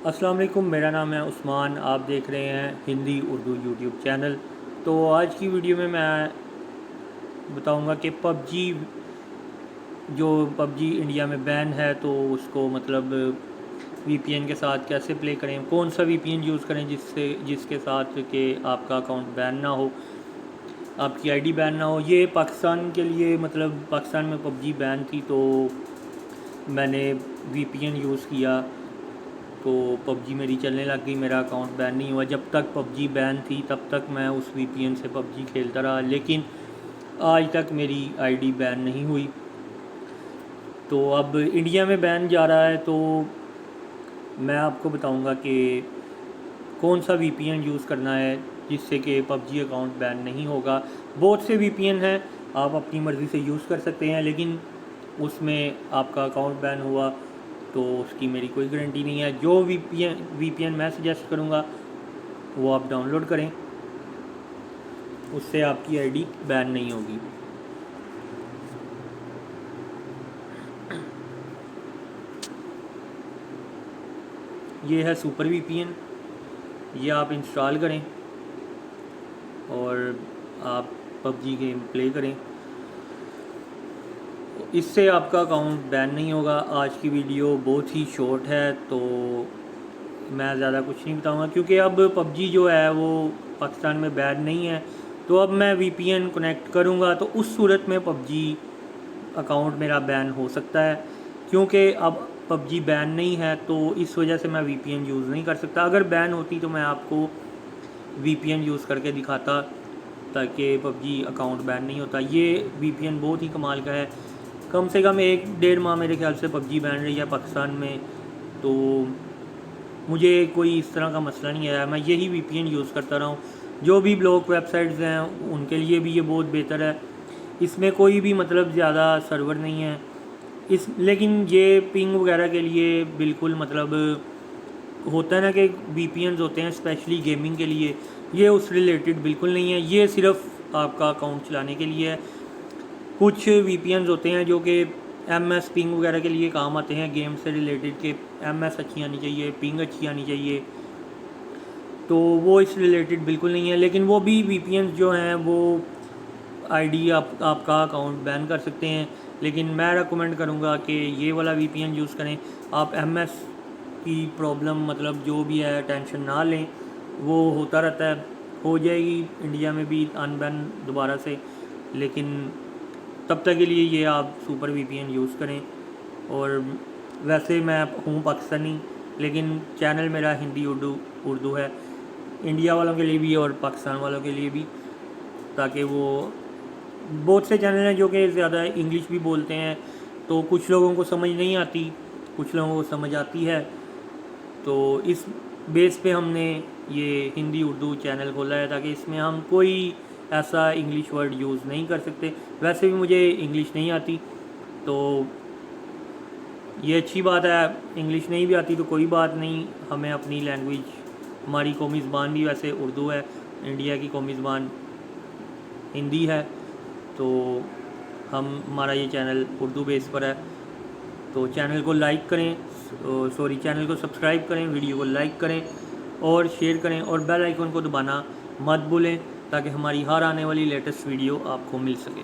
السلام علیکم، میرا نام ہے عثمان، آپ دیکھ رہے ہیں ہندی اردو یوٹیوب چینل۔ تو آج کی ویڈیو میں بتاؤں گا کہ پب جی انڈیا میں بین ہے تو اس کو مطلب وی پی این کے ساتھ کیسے پلے کریں، کون سا وی پی این یوز کریں جس کے ساتھ کہ آپ کا اکاؤنٹ بین نہ ہو، آپ کی آئی ڈی بین نہ ہو۔ یہ پاکستان کے لیے مطلب پاکستان میں پب جی بین تھی تو میں نے وی پی این یوز کیا تو پب جی میری چلنے لگ گئی، میرا اکاؤنٹ بین نہیں ہوا۔ جب تک پب جی بین تھی تب تک میں اس وی پی این سے پب جی کھیلتا رہا، لیکن آج تک میری آئی ڈی بین نہیں ہوئی۔ تو اب انڈیا میں بین جا رہا ہے تو میں آپ کو بتاؤں گا کہ کون سا وی پی این یوز کرنا ہے جس سے کہ پب جی اکاؤنٹ بین نہیں ہوگا۔ بہت سے وی پی این ہیں، آپ اپنی مرضی سے یوز کر سکتے ہیں، لیکن اس میں آپ کا اکاؤنٹ بین ہوا تو اس کی میری کوئی گارنٹی نہیں ہے۔ جو وی پی این میں سجیسٹ کروں گا وہ آپ ڈاؤن لوڈ کریں، اس سے آپ کی آئی ڈی بین نہیں ہوگی۔ یہ ہے سپر وی پی این، یہ آپ انسٹال کریں اور آپ پب جی گیم پلے کریں، اس سے آپ کا اکاؤنٹ بین نہیں ہوگا۔ آج کی ویڈیو بہت ہی شارٹ ہے تو میں زیادہ کچھ نہیں بتاؤں گا، کیونکہ اب پب جی جو ہے وہ پاکستان میں بین نہیں ہے۔ تو اب میں وی پی این کنیکٹ کروں گا تو اس صورت میں پب جی اکاؤنٹ میرا بین ہو سکتا ہے، کیونکہ اب پب جی بین نہیں ہے تو اس وجہ سے میں وی پی این یوز نہیں کر سکتا۔ اگر بین ہوتی تو میں آپ کو وی پی این یوز کر کے دکھاتا تاکہ پب جی اکاؤنٹ بین نہیں ہوتا۔ یہ وی پی این بہت ہی کمال کا ہے، کم سے کم 1-1.5 ماہ میرے خیال سے پب جی بین رہی ہے پاکستان میں، تو مجھے کوئی اس طرح کا مسئلہ نہیں آیا، میں یہی وی پی این یوز کرتا رہا ہوں۔ جو بھی بلاک ویب سائٹس ہیں ان کے لیے بھی یہ بہت بہتر ہے، اس میں کوئی بھی مطلب زیادہ سرور نہیں ہے، لیکن یہ پنگ وغیرہ کے لیے بالکل مطلب ہوتا ہے نا کہ وی پی اینز ہوتے ہیں اسپیشلی گیمنگ کے لیے، یہ اس ریلیٹڈ بالکل نہیں ہے، یہ صرف آپ کا اکاؤنٹ چلانے کے لیے ہے۔ کچھ وی پی اینز ہوتے ہیں جو کہ ایم ایس پنگ وغیرہ کے لیے کام آتے ہیں، گیم سے ریلیٹڈ، کہ ایم ایس اچھی آنی چاہیے، پنگ اچھی آنی چاہیے، تو وہ اس ریلیٹڈ بالکل نہیں ہے۔ لیکن وہ بھی وی پی اینز جو ہیں وہ آئی ڈی آپ کا اکاؤنٹ بین کر سکتے ہیں، لیکن میں ریکمینڈ کروں گا کہ یہ والا وی پی این یوز کریں۔ آپ ایم ایس کی پرابلم مطلب جو بھی ہے ٹینشن نہ لیں، وہ ہوتا رہتا ہے، ہو جائے گی انڈیا میں بھی ان بین دوبارہ سے، لیکن تب تک کے لیے یہ آپ سپر وی پی این یوز کریں۔ اور ویسے میں ہوں پاکستانی، لیکن چینل میرا ہندی اردو ہے، انڈیا والوں کے لیے بھی اور پاکستان والوں کے لیے بھی، تاکہ وہ بہت سے چینل ہیں جو کہ زیادہ انگلش بھی بولتے ہیں، تو کچھ لوگوں کو سمجھ نہیں آتی، کچھ لوگوں کو سمجھ آتی ہے، تو اس بیس پہ ہم نے یہ ہندی اردو چینل کھولا ہے تاکہ اس میں ہم کوئی ایسا انگلش ورڈ یوز نہیں کر سکتے۔ ویسے بھی مجھے انگلش نہیں آتی تو یہ اچھی بات ہے، انگلش نہیں بھی آتی تو کوئی بات نہیں، ہمیں اپنی لینگویج، ہماری قومی زبان بھی ویسے اردو ہے، انڈیا کی قومی زبان ہندی ہے، تو ہمارا یہ چینل اردو بیس پر ہے، تو چینل کو لائک کریں، چینل کو سبسکرائب کریں، ویڈیو کو لائک کریں اور شیئر کریں، اور بیل آئیکن کو دبانا مت بھولیں تاکہ ہماری ہر آنے والی لیٹسٹ ویڈیو آپ کو مل سکے۔